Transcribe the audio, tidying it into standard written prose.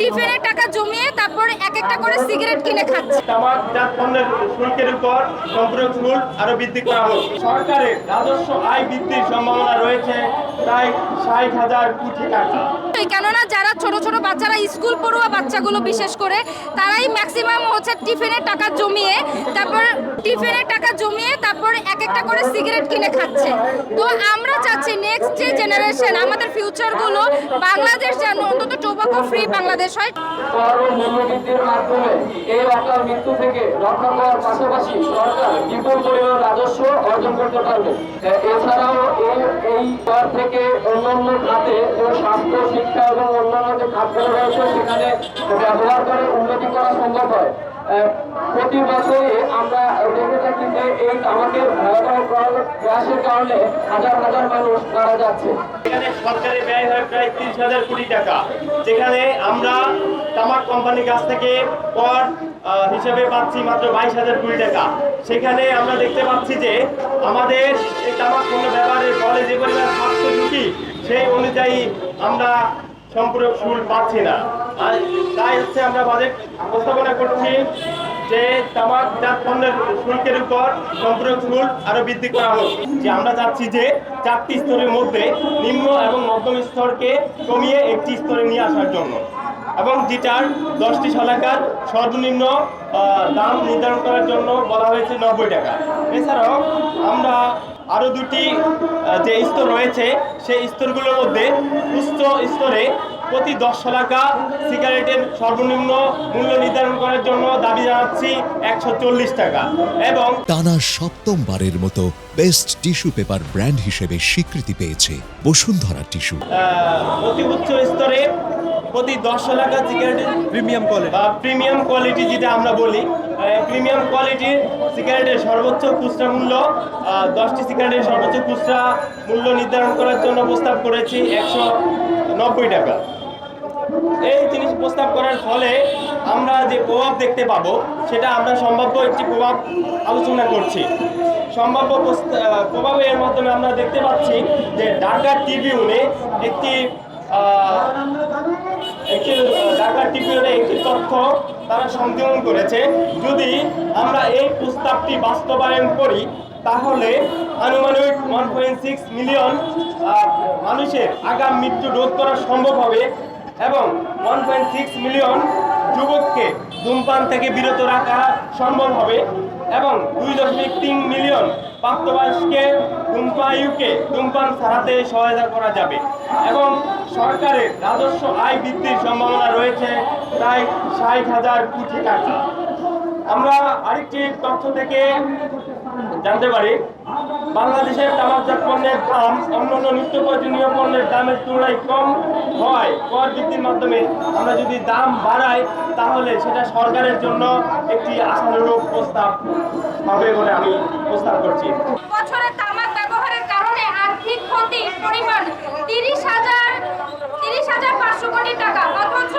টিফিনের টাকা জমিয়ে তারপর এক একটা করে সিগারেট কিনে খাচ্ছে। তামাকজাত পণ্যের শুল্কের উপর সম্পূরক শুল্ক আরো বৃদ্ধি করা হোক। সরকারের রাজস্ব আয় বৃদ্ধির সম্ভাবনা রয়েছে প্রায় 60,000 কোটি টাকা। কেননা যারা ছোট ছোট বাচ্চারা স্কুল পড়ুয়া বাচ্চাগুলো বিশেষ করে তারাই ম্যাক্সিমাম হচ্ছে টিফিনের টাকা জমিয়ে তারপর এক একটা করে সিগারেট কিনে খাচ্ছে। তো আমরা চাচ্ছি নেক্সট যে জেনারেশন আমাদের ফিউচারগুলো বাংলাদেশ যেন অন্তত টোবাকো ফ্রি বাংলাদেশ হয়। মূল্যবৃদ্ধির মাধ্যমে এই অকাল মৃত্যু থেকে রক্ষা করার পাশাপাশি সরকার বিপুল পরিমাণ রাজস্ব অর্জন করতে পারবে। এছাড়াও এই কর থেকে অন্যান্য খাতে স্বাস্থ্য, শিক্ষা এবং অন্যান্য যে খাতগুলো রয়েছে সেখানে ব্যবহার করে উন্নতি করা সম্ভব হয়। প্রতি বছরে আমরা দেখে থাকি যে এই আমাদের ভয়াবহ প্রয়াসের কারণে হাজার হাজার মানুষ মারা যাচ্ছে। এখানে সরকারের ব্যয় হয় প্রায় 30,000 কোটি টাকা, যেখানে আমরা তামাক কোম্পানির কাছ থেকে কর হিসেবে পাচ্ছি মাত্র 22,000 কোটি টাকা। সেখানে আমরা দেখতে পাচ্ছি যে আমাদের এই তামাক পণ্য ব্যবহারের ফলে যে পরিমাণ স্বাস্থ্য ঝুঁকি সেই অনুযায়ী আমরা সম্পূরক শুল্ক পাচ্ছি না। আর তাই হচ্ছে আমরা বাজেট উপস্থাপনা করছি যে তামাকজাত পণ্যের শুল্কের উপর সম্পূরক শুল্ক আরো বৃদ্ধি করা হোক। যে আমরা চাচ্ছি যে 4টি স্তরের মধ্যে নিম্ন এবং মধ্যম স্তরকে কমিয়ে একটি স্তরে নিয়ে আসার জন্য, এবং যেটার 10টি শলাকার সর্বনিম্ন দাম নির্ধারণ করার জন্য বলা হয়েছে 90 টাকা। এছাড়াও আমরা আরও দুটি যে স্তর রয়েছে সেই স্তরগুলোর মধ্যে উচ্চ স্তরে প্রতি 10 শলাকা সিগারেটের সর্বনিম্ন মূল্য নির্ধারণ করার জন্য দাবি জানাচ্ছি 140 টাকা। এবং টানা সপ্তমবারের মতো বেস্ট টিস্যু পেপার ব্র্যান্ড হিসেবে স্বীকৃতি পেয়েছে বসুন্ধরা টিস্যু। অতি উচ্চ স্তরে প্রতি 10 শলাকা সিগারেটের প্রিমিয়াম কোয়ালিটি যেটা আমরা বলি, প্রিমিয়াম কোয়ালিটির সিগারেটের সর্বোচ্চ খুচরা মূল্য 10টি সিগারেটের সর্বোচ্চ খুচরা মূল্য নির্ধারণ করার জন্য প্রস্তাব করেছি 190 টাকা। এই জিনিস প্রস্তাব করার ফলে আমরা যে প্রভাব দেখতে পাবো সেটা আমরা সম্ভাব্য একটি প্রভাব আলোচনা করছি। সম্ভাব্য প্রভাবের মাধ্যমে আমরা দেখতে পাচ্ছি যে ঢাকা ট্রিবিউনে একটি তথ্য তারা সংযোজন করেছে। যদি আমরা এই প্রস্তাবটি বাস্তবায়ন করি তাহলে আনুমানিক 1.6 মিলিয়ন মানুষের আগাম মৃত্যু রোধ করা সম্ভব হবে এবং 1.6 মিলিয়ন যুবককে ধূমপান থেকে বিরত রাখা সম্ভব হবে এবং 2.3 মিলিয়ন প্রাপ্তবয়স্ককে ধূমপান ছাড়াতে সহায়তা করা যাবে এবং সরকারের রাজস্ব আয় বৃদ্ধির সম্ভাবনা রয়েছে প্রায় 60,000 কোটি টাকা। আমরা আরেকটি তথ্য থেকে জানতে পারি, বাংলাদেশের তামাকজাত পণ্যের দাম অন্যান্য নিত্য প্রয়োজনীয় পণ্যের দামের তুলনায় কম হয় কর বৃদ্ধির মাধ্যমে। আমরা যদি দাম বাড়াই তাহলে সেটা সরকারের জন্য একটি আশানুরূপ প্রস্তাব হবে বলে আমি প্রস্তাব করছি। বছরে তামাক ব্যবহারের কারণে আর্থিক ক্ষতির পরিমাণ 30,500 কোটি টাকা, অথচ